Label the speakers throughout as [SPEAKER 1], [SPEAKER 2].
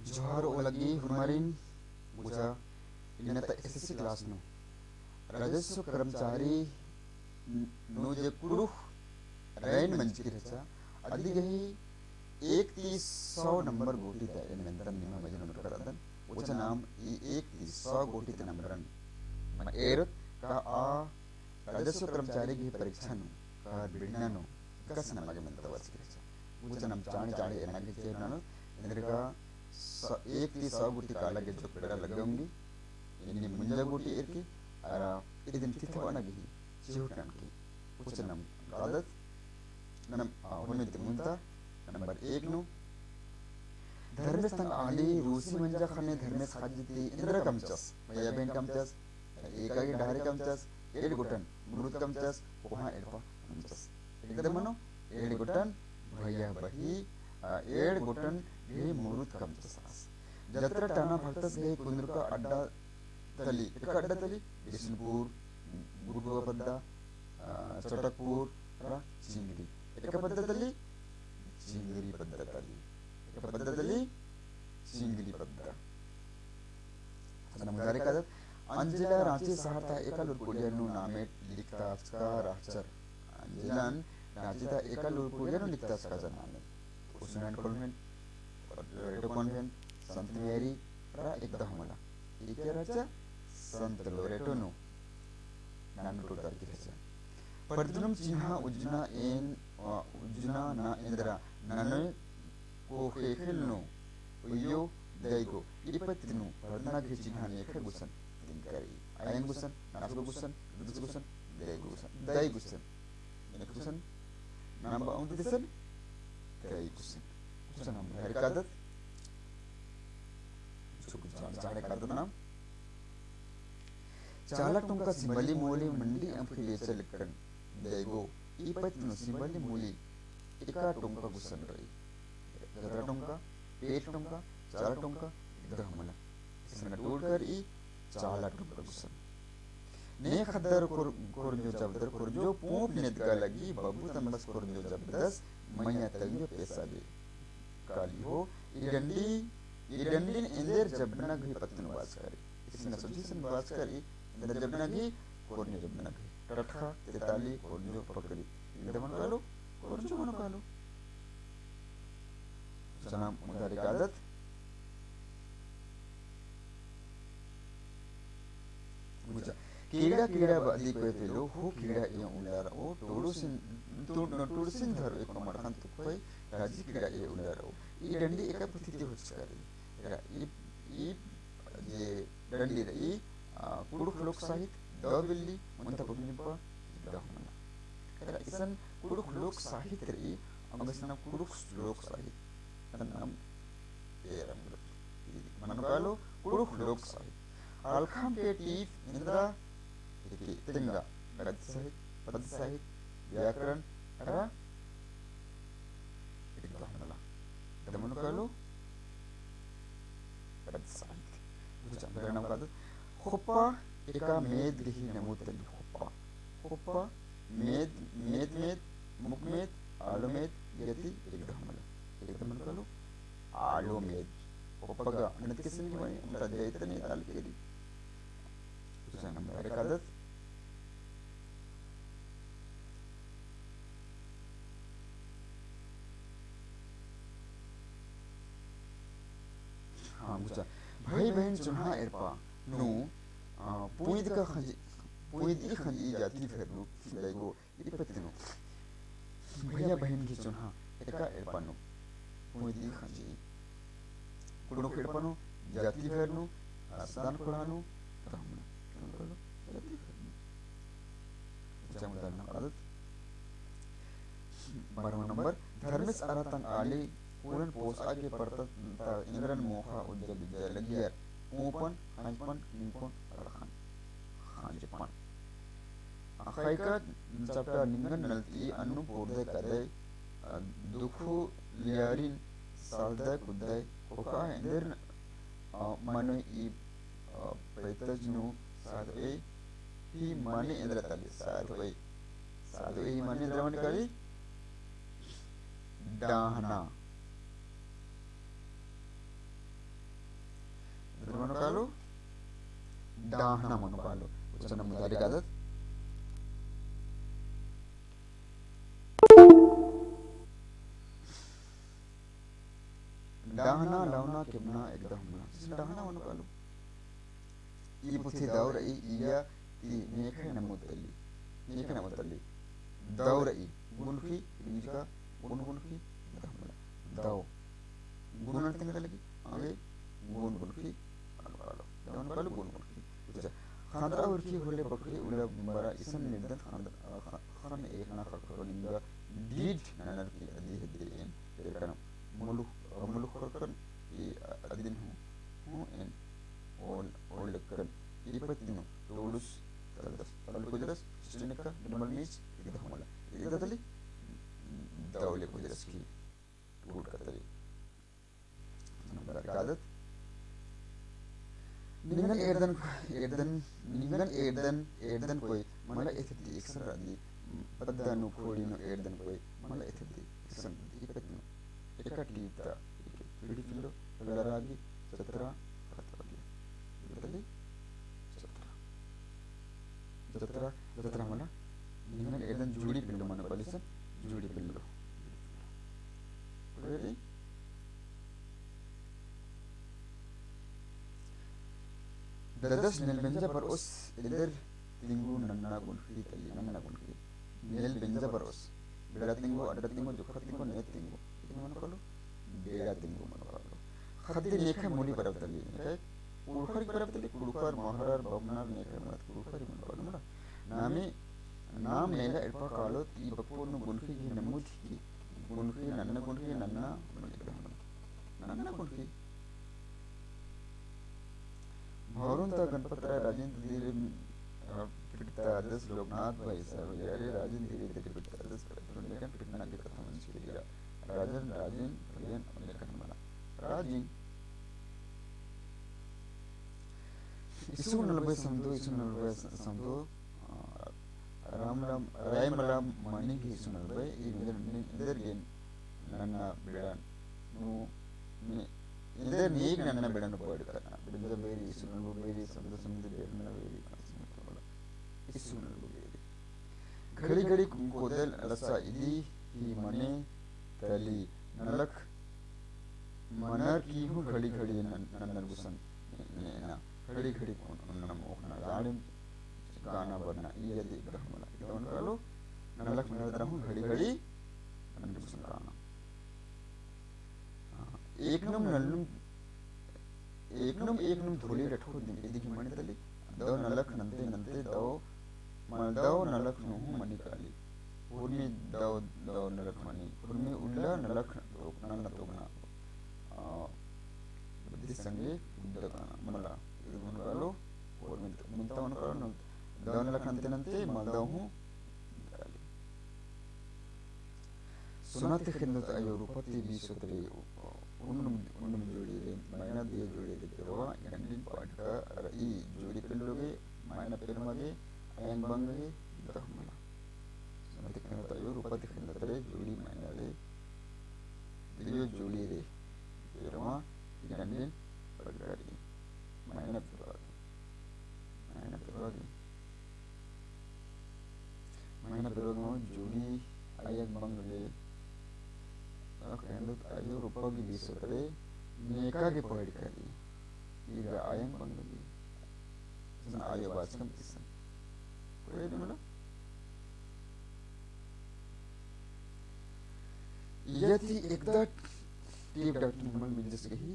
[SPEAKER 1] Johar lagi Humarin Buja Inata SSC class no राजस्व कर्मचारी no जे कुडुख रैन मंजकिरचा अधिगही 1,30,100 गोटी दा नंतर निमा मजन करदन उचा नाम 1,30,100 गोटी नंबरन एरत का आ राजस्व कर्मचारी की परीक्षा नो का बिड़ना नो कस नमगे मंत वर्ष किरचा उचा नाम चाणी चाणी एनागे चे नानो इंद्रका 1,30,100 गोटी काला के जो पेड़ा लगेंगी इन्हीं मुंजा गोटी एरकी अरा इधन तिथे वाना गही चिहुटन की उच नम आदत नम होने दिमुंता नंबर 1 नु धर्मेश तंग आली रूसी मंजा खाने धर्मेश खाजिती इंद्र कमचस भैया बहन कमचस एकागी डारे कमचस एड गुटन मृत कमचस वहाँ एडपा कमचस एकदम मनो एड गुटन भैया बही एड गुटन घे मृत कमचस जत्रा टाना भक्तस घे कुंद्र का अड्डा तली एक अड्डा तली बिष्णुपुर गुरुवा पद्दा चटकपुर रा चिंगरी एक पद्दा तली चिंगरी पद्दा तली एक पद्दा तली चिंगरी पद्दा नमगारे कादत अंजिला रांची सहारता एका लुरपुडियानु नामे लिखता का राचर अंजिलान रांची ता एका लुरपुडियानु लिखता का नामे उसने कॉन्वेंट रेडो कॉन्वेंट संत मेरी रा एकदा हमला एक राजा संत लोरेटो नो नानु टोटाल की रचा परदुनम चिन्हा उजना एन उजना ना इंद्रा नने को खेखिल नो उयो दाइगो इपतिनु परदना के चिन्हा ने खे गुसन दिनकरी आयन गुसन नासगो गुसन दुस गुसन दाइ गुसन ने गुसन नाम बाउंड दिसन दाइ गुसन गुसन हम हर कादत सुख जाने कादत नाम चाला टुंका सिंबली मूली मंडी अंफी वेचल कन देगो इपतिनु सिंबली मूली एका टुंका गुसन रही जरा टुंका पेट टुंका चाला टुंका एकदम हमला इसने टूट कर ई चाला टुंका गुसन ने खदर कोरजो जबदर कोरजो पोप नेदगा लगी बाबू तमस कोरजो जबदस मैया तगियो पैसा दे काली हो इडंडी इंदर जबना घी पत्तन वास करे इसने सोची सन वास करी इंदर जबना घी कोरने जबना घी टटखा तेताली कोरजो पकड़ी एकदम कालो कोरजो मनो कालो सनाम मुदारी आदत मुझा कीड़ा कीड़ा बादी कोई फेलो हो कीड़ा ये उलारा ओ टोडुसिन धर एक नंबर खान तो कोई राजी कीड़ा ये उलारा ओ ये डंडी एक पतिती हो चुका है ये डंडी ये कुडुख लोक साहित दबिल्ली मंता पगनिपा दहमना era isan कुडुख लोक साहित रे अंगसना कुडुख लोक साहित नाम एरम मनकालो कुडुख लोक साहित अलखाम पे टीफ इंद्रा तिंगा गद साहित व्याकरण era एकदमला दमनकालो गद साहित बुझा नाम काद खोपा एका मेद गही नमोतली खोपा मेद मुख मेद आलो मेद यति एकदम कलो आलो मेद खोपगा अनत किस्म की बनी उनका जयतने ताल केली तुझा नंबर एकादश हाँ बुझा भाई बहन चुना एरपा नु पुइद का खंजी पुइद ई खंजी जाती फिर नु लाइगो इपतिनो भैया बहन की चुना एका एरपा नु पुइद ई खंजी कुडो एरपा नु जाती फिर नु सदान कुड़ानु तहमना कलो जाती फिर नु जमुदार ना आदत 12 नंबर धर्मेश आरातंग आली पूरन पोस आगे पड़ता इंद्रन मोहा उज्जल विजय लगियर ओपन हाइपन निपन रखन हांजपन अखाइका चपटा निंगन नलती अनु पोर्दे कदे दुखु लियारिन सालदे कुदे कोका इंदर मनो ई पैतजनु साधवे ही माने इंद्र तली साधवे ही माने इंद्र मन करी डाहना डाहना मन पालो वचन मुदारी कादत डाहना लावना किमना एकदम हमला डाहना मन पालो ई पुथी दावर ई इया ती नेखे नमुतली दावर ई गुनखी निका गुनखी एकदम हमला दाव गुनन तिंग लगी आगे गुनखी मन पालो दावन पालो गुनखी अच्छा खांद्रा उर्खी होले बकरी उला बरा इसन निर्दन खान एक ना खखरो निंगा डीड ननर की अदी हदीन तेरकन मुलुक खरकन ई अदिन हूं N all lekkan ipatino tolus tal kujelas sinika normal means ida hamala ida tali dawle kujelas ki tur katali nambar kadat ningan erdan koi mala ethati eksan radi paddanu khodino erdan koi mala ethati eksan ipatino ekatita pidikilo laragi satra जत्रा मला निंगन Edan जुडी pillow मन बलिसन जुडी pillow ready ददस nail बेंजा पर उस इधर तिंगु नन्ना गुनखी तली नन्ना गुनखी नेल बेंजा पर उस बेड़ा तिंगु अड्डा तिंगु जुखा तिंगु नेत तिंगु इतने मन करो बेड़ा तिंगु मन करो खद्दी नेखे मुली परब तली नेखे कुड़खरी परब तली कुड़खर महरर बमनार नेखे मत कुड़खरी मन करो ना नामी नाम नेला एल्पा कालो ती बप्पोनु गुनखी की नमुद की गुनखी नन्ना गुनखी भवरुंता गणपतराय राजेंद्र धीरे पिटता दस लोकनाथ भाई सर यारे राजेंद्र धीरे पिटता दस लेकिन पिटना की कथा मन से लिया राजन भजन लेकिन बना राजिन इसु नलबे समदो राम रायमला मणि की सुनलबे इधर गेन नन्ना बिड़न नु इधर नीक नन्ना बिड़न पड़ करना बिंदु बेरी सुनलबे बेरी समदो बेरना बेरी सुनलबे बेरी घड़ी कोदल रसा इदी ही मने तली नलक मनर की हूँ घड़ी नन्नर गुसन ना घड़ी नम ओखना गाड़ी गाना बना ये देख रहा हूँ इधर करो नलक में रहता हूँ घड़ी नन्नर गुसन गाना एक नम धोली रठो इदी की मणि तली दो नलक नंते दो मलदो नलक नु मणि काली उर्मी दो नलक मणि उर्मी उल्ला नलक नन्ना तोगना बुद्धि संगे बुद्ध गाना मला इधर करो और मिलता मन करो दो नलक नंते मलदो हूँ काली सुनाते खिंदत आयो रूपति बीसोतरे उन्नम जोड़ी रे मायना दिए जोड़ी रे केवा इंडियन पार्ट का ई जोड़ी पिल्लोगे मायना पिलमगे आयन बंगे दहमला सुनाते खिंदत आयो रूपति खिंदत रे जोड़ी मायना रे दियो जोड़ी रे केवा इंडियन पगड़ी मायना पिलवागे जोड़ी आयन बंगे कहने आयु रूपा की बीस उतरे नेका के पकड़ करी ये आयन बन गई आयु बाचकम किसन कोई नहीं मिला ये थी एकदा टीप डॉक्टर नॉर्मल मिल जैसे ही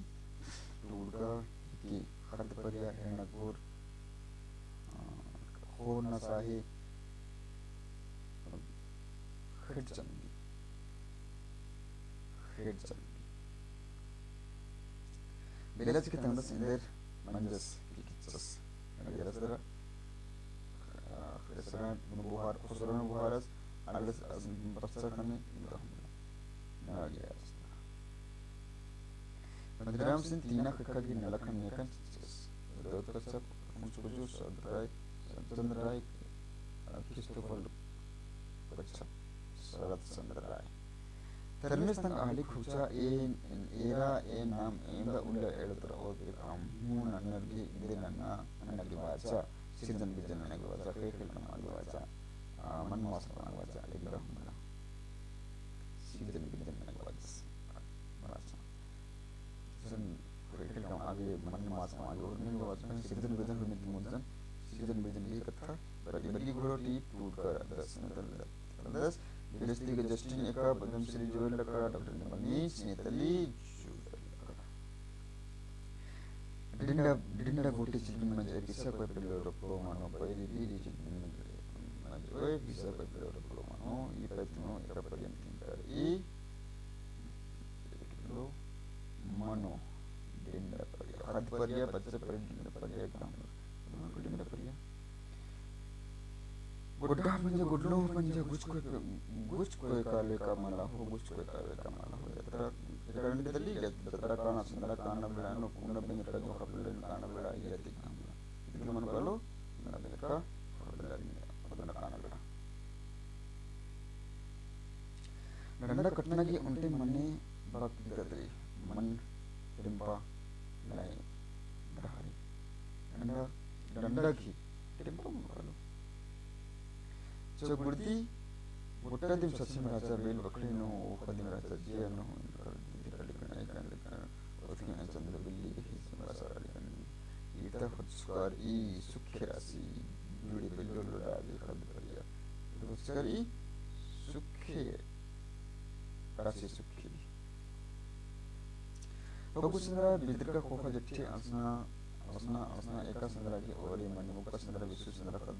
[SPEAKER 1] टूडका की खर्द पर या है नगोर हो न साहे खट चंगी बेलाच की तंदा सिंदर मंजस किचस नगरसरा खसरा बुहार खसरा बुहारस अलस बरसा कने नागिया मदराम सिंह तीना खक्का की नलखन नेकन दो तक मुझको जो सदराय चंद्राय क्रिस्टोफर बच्चा शरद Chandrai termestang ahli khucha era e nam enda ulla elutra oge kam mun anargi dinana anagi bacha season bijan anagi bacha kekil kam anagi bacha man mas anagi bacha egla humla season bijan anagi bacha bacha season kekil kam age man mas age urning bacha season bijan humit munjan season bijan li katha bagi guroti put kar das Bilasli ke Justin Eka, Padam Sri Joel Laka, Dr. Namani, Sinetali, Dinda Boti Children Major, Kisa Papilla Romano, Padi Didi Children Major, Kisa Papilla Romano, Ipatino, Rapadian Tinker, E. Mano, Dinda Paria, Hadparia, Patsaparia, Paria, Dinda Paria. गुड्डा पंजा गुड्लो पंजा गुच कोई काले का मला हो जत्रा गंडली जत्रा काना सुंदर काना बिड़ा नो कुंडा बिंग का जो खपले काना बिड़ा ये दिखना इतना मन कालो ना बिंग का खपले अपना काना बिड़ा डंडा कटना की उनटे मने बात करते मन रिंपा नहीं दहाई डंडा की रिंपा मन कालो Cogurdi Buddha dim sasim raja bel bakri no kadim raja jia no dikalikan ikan likan othing chandra billi his masara likan ita hutskar I sukhirasi judi bello ladi khad kariya hutskar I sukhe rasi sukhi bagus sandra bidrika khofa jetti asna eka sandra ki ori mani mukha sandra visu sandra khad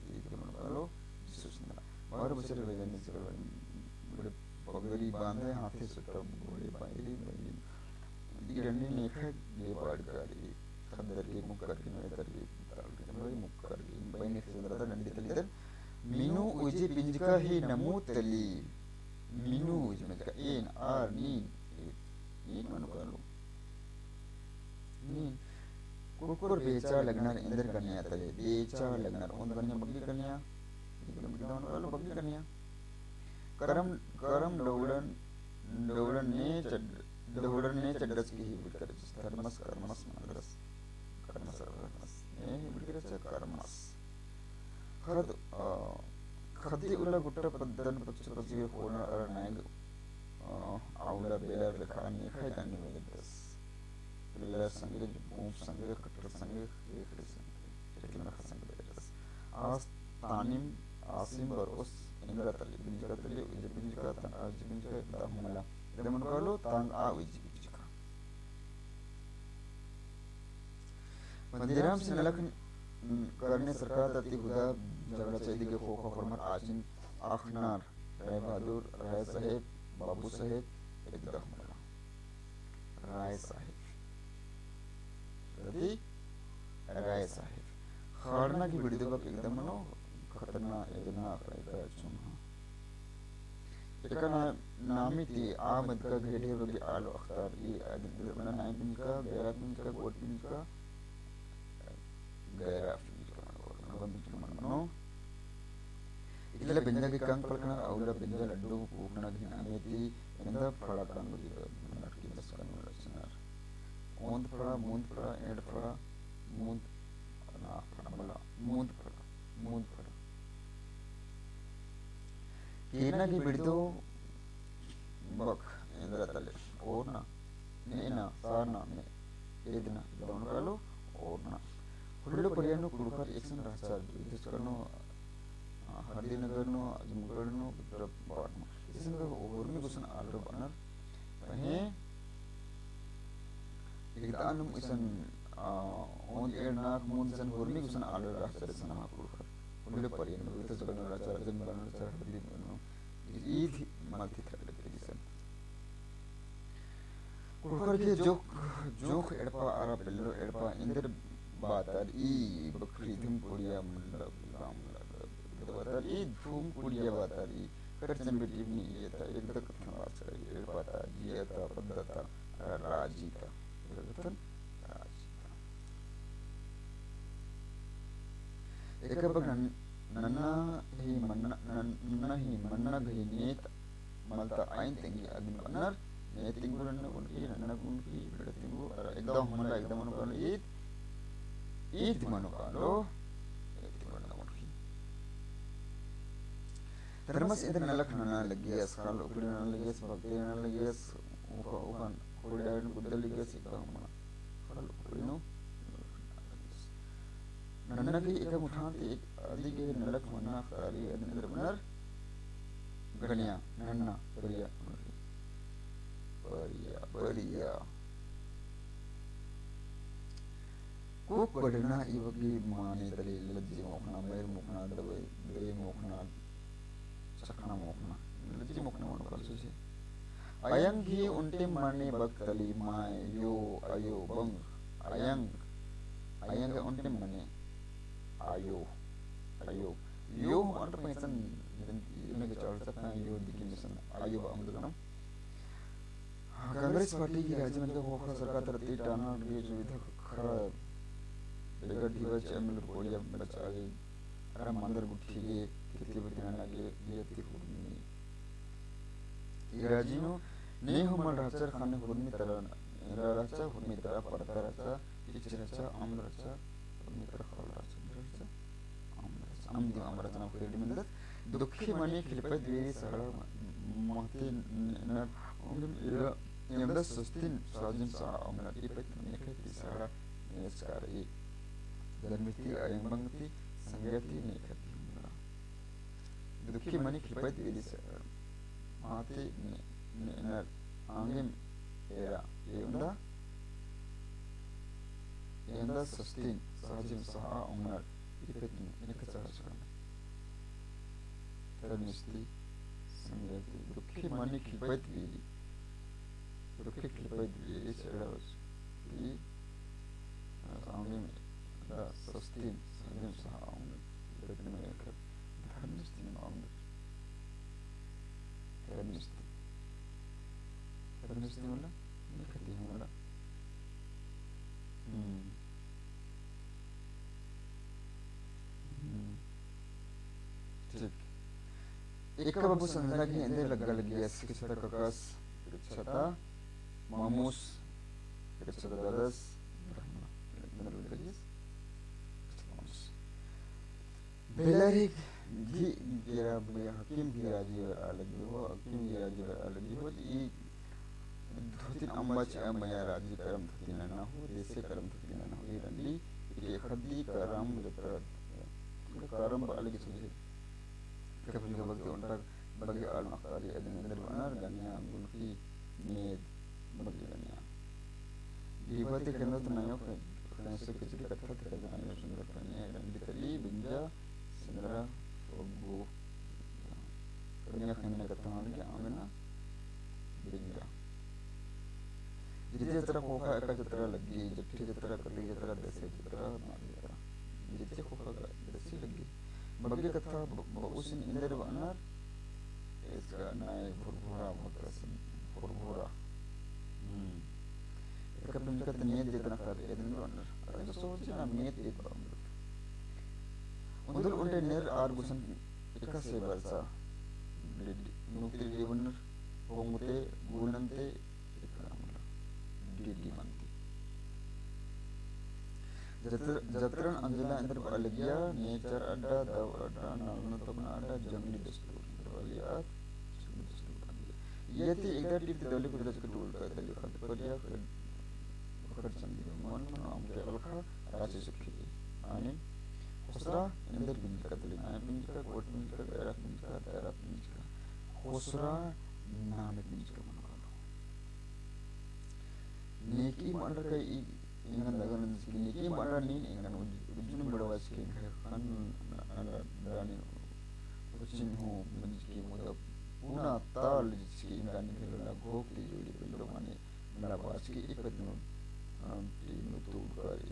[SPEAKER 1] itu kalau बाहर बचरे वजन से बड़े पगड़ी बांधे हाथे सुट्टा घोड़े पायरी बनी इरन्नी नेखा ये बाड़ गाड़ी खंदर के मुख करके नए तरके ताल के बड़ी मुख करके बनी से जरा नंदी तली तर मीनू उजे पिंजका ही नमो तली मीनू उजे में का एन आर नीन मनु कालो नीन कुकुर बेचा लगना इंदर कन्या तले बेचा लगना उन कन्या बगली कन्या kalau bagi kan ya karam daulan ne cerdas ki hibur kar karmas magras hibur kar karmas khadi ulla gutta paddan pachhi khona ar naig aula belar lekhani khai tan ni das belar sange bum sange katter sange lekin khasan belas as tanim Asim baros indra tali binjika tali uji binjika tan aji binjika dahmala demun kalau tang a uji binjika मंदिराम से नलक करने सरकार तती खुदा झगड़ा चाहिए के खोखा फरमान आजिन आखनार राय बहादुर राय साहेब बाबू साहेब एक दहमला राय साहेब राय साहेब खारना की वीडियो का एकदम मनो खतरनाक का चुना एक नामी थी आमद का घेरे बगी आलो अख्तार ये बना नाई बिन का गैरा बिन का गोट बिन का गैरा बिन का मनो इकला बिंजा की कंक पलकना औला बिंजा लड्डू पूखना की नामी थी इंदा फड़ा कंग दी लड़की बस का नो लक्षणार ओंद फड़ा एड फड़ा मूंद ना फड़ा मला मूंद फड़ा Kena ki bidido bak indra tale orna nena sarna me edna down kalo orna hullu pariyanu kurukar action rahsa this karno Hardinagar no Azumgarh no Putra Barno isan ka ormi gusan alro banar pahe igdanum isan on ernak munsan ormi gusan alro rahsa sana kurukar hullu pariyanu this karno rahsa Azumgarh no Hardinagar no Eid मालती था लेकिन cooker के जोख एडपा आरा पेल्लो एडपा इंदर बातार ई बकरी धुम कुड़िया मतलब राम लगा बातार ई धुम कुड़िया बातार ई करचन बेटी भी ये था एक तक कथन वाचा एडपा था जिया था पद्धता राजी था एक बग नन्ना ही मन्ना घी नेत malta ain tingi adin banar ne tingu nan kunki nan kunki beda tingu ekdam mala ekdam anu kan it di manu kan lo tingu nan kunki termas itu nalak nana legias kalau kuda nana legias bakti nana legias ukan kuda dan kuda legias ekdam mana kalau kuda no nana ki ika muthanti adi ke nalak mana kali adin benar gania nana periya periya kuk badana ibagi mane tali lajji mokna mer mokna dawe mokna sakna mokna lajji mokna manu kalsu se ayang hi unte mane baktali ma yo ayo bang ayang ga unte mane ayo yo antar pensan ini kecuali setengah yo dikim misan ayo ba amdu nam Congress party की राज्य में होकर सरकार तरती टाना की सुविधा खरा बेगर दिवस एमएल कोलिया बचा गई अरे मंदिर गुठी के कितने बतियाना ये ती हुई ये राजीनो नहीं हो मर राजा खाने हुई तरह राजा हुई तरह पड़ता राजा किच राजा आम राजा हुई तरह खाल राजा आम दी आम राजा ना फेरी में दुखी मनी खिलपत वेरी सड़ा महती न yang dah sustain sajin sa amna ipet nekati sara neskari dan mesti ayang bangti sanggati nekati mula dukki mani klipat wedi sara mati ne angin era yang dah sustain sajin sa amna ipet nekati sara dan mesti sanggati dukki mani klipat wedi Rukik lipat diri sedaus di angin da sustain angin sah angin lipat mereka dan mesti angin mana mereka di mana cik ika babu sanlagi ende lagi kisah kakas cerita Mamus kita dadas benar lagi Belarik di gira beli hakim gira jira lagi ho i dhotin ambach amaya raji karam thina na ho dese karam thina na ho irandi ke khaddi karam jatra karam alagi suje kapil ga bagti onta bagi al maqali adin banar ganya gunki med bagilanya dibati kena tenayo kena sekecil kata terkadang sundar tanya dan ditali binja sendera fogu kerja kena kata lagi amena binja jadi jatra koka eka jatra lagi jatra kali jatra desa jatra malira jadi koka desa lagi bagi kata bausin indar banar इसका नए फुरफुरा होता है फुरफुरा एक अपने का नियत जितना कर रहे हैं ना अरे तो सोचिए ना नियत एक बार उधर उल्टे नेर आर गुसन एक से बरसा नुक्ति जीवन होंगते गुणंते एक रामला डिडी मनते जत्रन अंजला अंदर अलगिया नेचर अड्डा दव अड्डा नालना तो बना अड्डा जंगली दस्तूर वालियात ये थी एकदा टीप दली कुछ के टूल का दली खत परिया खत संदी मन नाम के अलखा राशि सुखी आने खुसरा इंदर बिन का दली आने बिन का कोट बिन का तेरा बिन का खुसरा नाम बिन का मन का नेकी मंडर का इंगन लगन नेकी मंडर नी इंगन उजुन बड़वास के खान रानी कुचिन हो मंजकी मुदा पुना ताल जिसकी इंगान के लोला घोक ली जोड़ी पिल्लो माने मेरा बास की एक दिन तीन टूट करी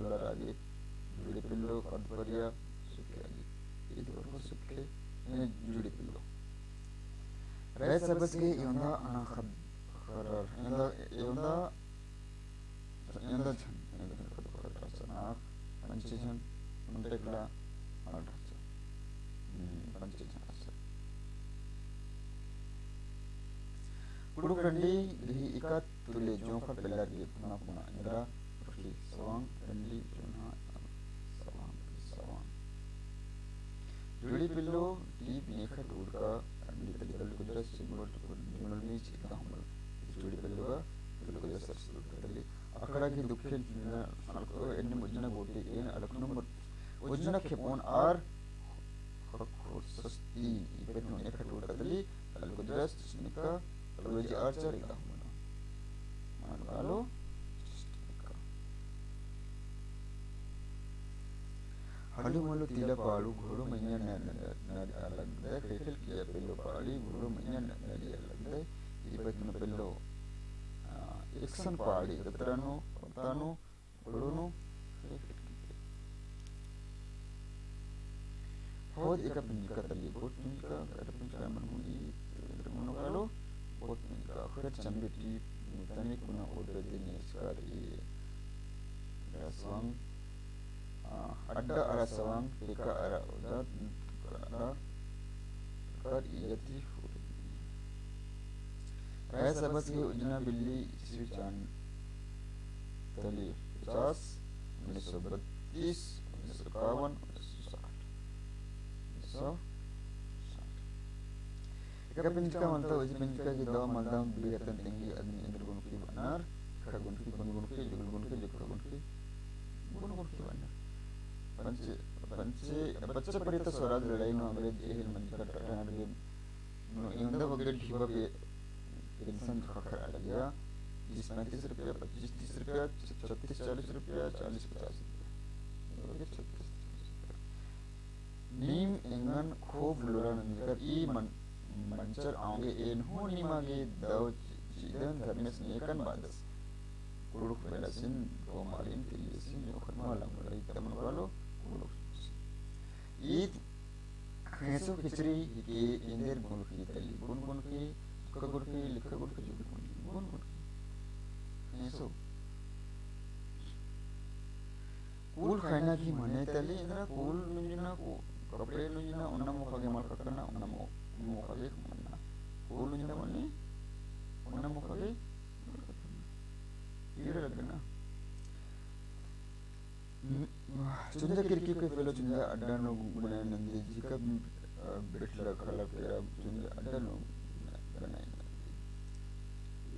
[SPEAKER 1] लोला आगे जोड़ी पिल्लो कट परिया सुखे आगे ये तो और सुखे ये जोड़ी पिल्लो रह सबस के योंदा अना खरार योंदा छन खद खरार सना पंचजन उनटेकला आठ पंचजन randi lihi ikat tule jongfal pelar ge puna puna indra pergi sawang randi jona sawang sawang juli pillo di binika turka randi telikal kudras simbol junal mi chika hamal juli pillo ga pillo kudras sarsul tali akara ki dukhen juna alko enni mujna goti en alakno mujna khepon ar sasti ibet no eka turka tali kal kudras snika kalwaji archer ika hamal Malo halu malu tila palu घोड़ो मैया नर अलग दे खेल किया पेलो पाली घोड़ो मैया नरी अलग दे इबत न पेलो एक्शन पाली तत्रानो घोड़ो नो बहुत एक पिंका तली बहुत पिंका कर पिंका मनमुनी मनमनो कालो बहुत पिंका खर चंबेटी तनिक पुना ऑर्डर देने इसकारी रसवांग ada arah sawang pika arah udat karena कर यति रह सबस की उजना बिल्ली ईस्वी चांद तली 50 1932 1951 1960 Ika pinjka malta uji pinjka ki dawa malta bigatan tinggi adni indra gunki banar ka gunki gunki jugul gunki banar पंचे बच्चे पड़ी तो स्वराज लड़ाई नो अंग्रेज एहिल मन का टकरार के नो इंदा वगैरह ढीबा पे पेंशन खखर आ गया 20-35 रुपया 25-30 रुपया 36-40 रुपया 40-50 रुपया नीम एंगन खूब लुरान निकर ई मंचर आगे एन हो नीमागे दाव चीदन धर्मेश नेकन बादस कुरुख बेलासिन गोमालिन तिलिसिन यो खनमा लंगड़ाई तमन वालो ईद खेसो खिचड़ी के इंदर गुण की तली गुण की लिखा गुण की गुण की खेसो कूल खाना की मने तली इंद्रा कूल नुजिना को कपड़े नुजिना उन्ना मुखा के मार करना उन्ना मुखा के मन्ना कूल नुजिना मने उन्ना मुखा के ये लगना चुंजा किरकी के फेलो चुंजा अड्डा नो गुने नंदी जी का बिटला खला पेरा चुंजा अड्डा नो बनाई नंदी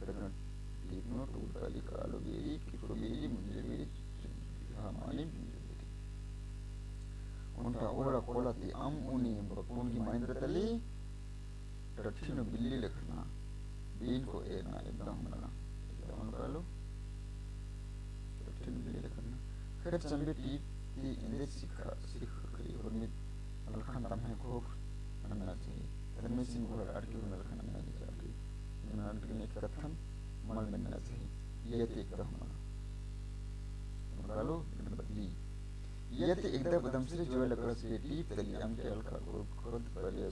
[SPEAKER 1] इतना टीपनो टूट काली कालो बेरी किफो बेरी मुझे बेरी हमारी उनका ओरा कोला ती अम उनी बपून की महिंद्र तली टट्ठीनो बिल्ली लिखना बीन को एना एकदम बना एकदम कालो टट्ठीनो बिल्ली लिखना खैर चंबे टीप ती इंदे सीख करी और में अलखान तम है खूब अन्ना चाहिए तन्मे सिंह को आर्की में अलखान अन्ना चाहिए इन आर्की ने कथन मल बनना चाहिए ये ते एकदम कालो बदली ये ते एकदम बदम से जो लकड़ से टीप तली हम के अलखा को खुद पर ये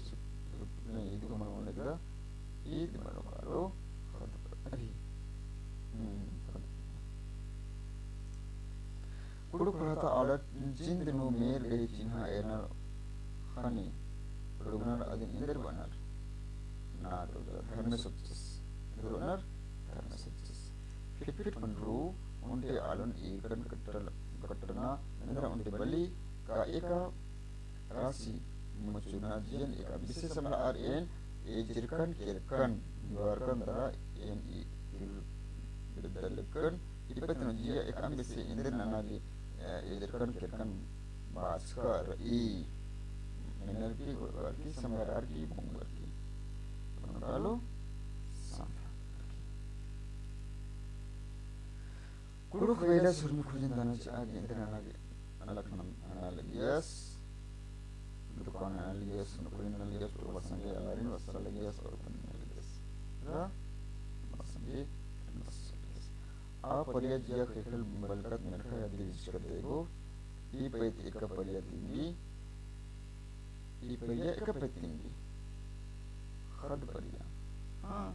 [SPEAKER 1] ने ये को मन लगा ये मनो कालो खुद अभी कुड़ुक रहता आलत जिंद नो मेर गई चिन्हा एनर खानी रुगनर अदिन इंदर बनर ना तो धर्म सच्चस रुगनर धर्म सच्चस फिट पंड्रू उनके आलन एकन कटरना इंदर उनके बलि का एका राशि मुचुना जियन एका विशेष समला आर एन ए जिरकन केरकन युवारकन दरा एन ई बिदलकन इपतन जिया एक अम्बिसे इंदर नानागे इधरकन किरकन बास्कर ई मिनर की गोर की समगार की बोंगर की बनालो सांफा कुड़ु खवेला सुरमी खुजन दाना आगे इंदर नानागे अलखनम अनालगियस दुकान अनालगियस नुकुलिन अनालगियस तो बसंगे अलारिन वसल अनालगियस और पन अनालगियस रा बसंगे आ परिया जिया खेल बलकत मेरखा याद कर देगो ई पैत एक परिया तिंगी ई परिया एक पैत तिंगी खद परिया हां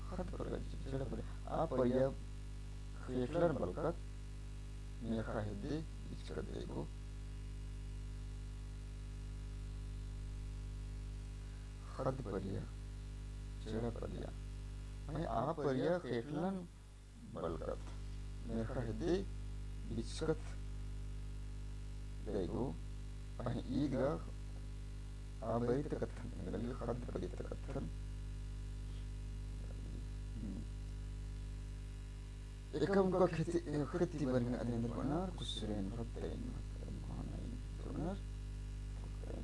[SPEAKER 1] खद परिया जेड़ा परिया आ परिया खेलर बलकत मेरखा याद कर देगो खद परिया जेड़ा परिया भाई आप पर यह खेखलन बलकत मेखा हदे बिचकत देगो भाई ईदगा आबरी तकथन गली खद पदी तकथन एकम का खेती खेती बरगन अदेंद्र बना कुसरेन फतेन महानाइन तुरनर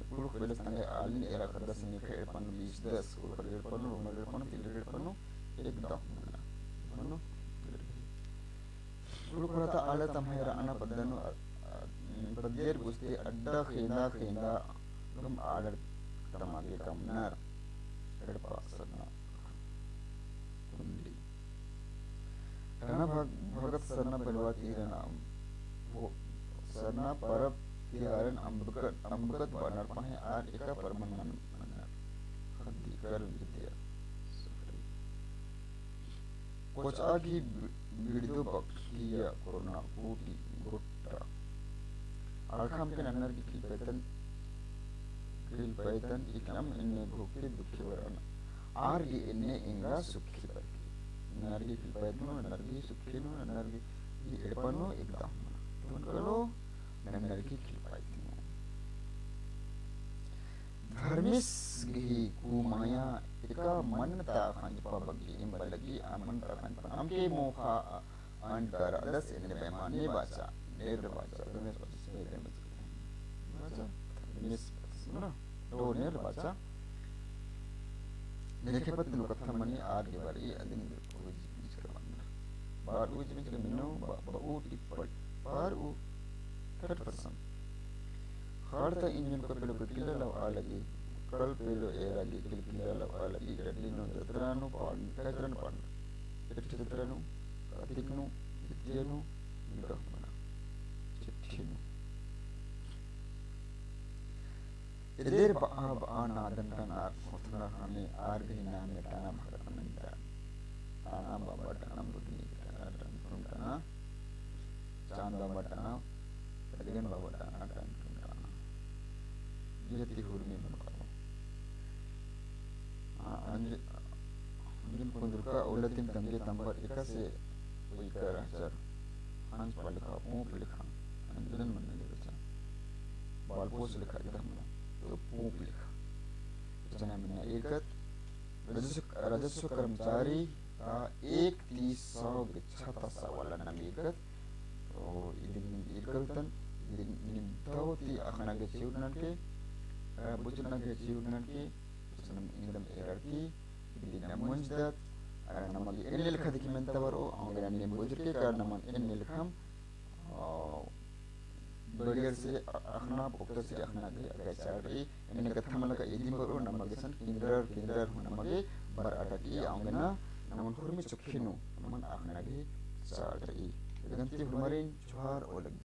[SPEAKER 1] कुल पहले संगे आलिन एरा करदा सिंगे खेड़ पन्नु 20-10 कुल खेड़ पन्नु रोमर खेड़ पन्नु तिल खेड़ पन्नु एकदम पन्नु कुल करता आले तमहेरा अना पदनु पदेर गुस्ते अड्डा खेंदा खेंदा गम आडर तमागे कमनर खेड़ पासना कुंडी रना भगत सरना परिवार तीरना वो सरना परब तिहारन अम्बकत बनर पाहे आर एका परमन मनर खद्दी कर विद्या कुछ आगी बिड़दो बक्किया कोरोना कूटी गुट्टा आलखाम के नन्नर की किल पैतन इकम इन्ने भूखे दुखी वरन आर ये इन्ने इंगा सुखी बरकी नरगी किल पैतनो नरगी सुखीनो नरगी ये एडपनो एकदम तुम करो नरगी किल पैतनो धर्मिस गी कुमाया एका मनता खांज पाबगी इम्बलगी अमन ताखांज हमके मोखा अंतर अदस इन्ने बेमानी बाचा नेर बाचा गणेश बाचा मिस ना दो नेर बाचा नेके पत नु कथा मनी आर के बारी अदिन उज करवान बार उज में मिनो बाऊ टिपट बार उ 30% हार्ता इंजन को पेलो किला लव आलगी कल पेलो एरागी किला लव आलगी गड्डिनो दत्रानु पान कजरन पान दत्रानु अतिकनु विद्यनु निगमना चिट्ठिनु इधर बाब आना दंडन आर उतना हमें आर भी नाम में टाना भगत नंदा आना बाबा टाना बुद्धि टाना चांद बाबा टाना कलिगन बाबा टाना टाना ये तिहुर में मनकालो अंजन पुंजुका उलतिम तंगे तंबर एका से वही कर सर हांस पर लिखा ऊँप लिखा अंजन मन ने लिखा बालपोस लिखा एकदम तो पूप लिखा जना मैंने एकत राजस्व कर्मचारी का 1/30 वाला नाम एकत तो इदिन इरकलतन इदिन निम्तावती अखना के चिवरन के बुचना के चिवरन के उसनम इंगदम एरकी इदिन नमंजदत नमगी एन लिखा दिखी मंतवरो आंगना निम बुजुर्ग के कारण नमन एन लिखम बड़ियर से अखना पुक्तर से अखना के अगैचारी इन्हें कथा मलका एदिन बरो नमगेसन किंदर हो नमगे बर अटकी आंगना नमन हुरमी चुखिनु नमन अखना के चारी गंती हुरमरिन जुहार ओलग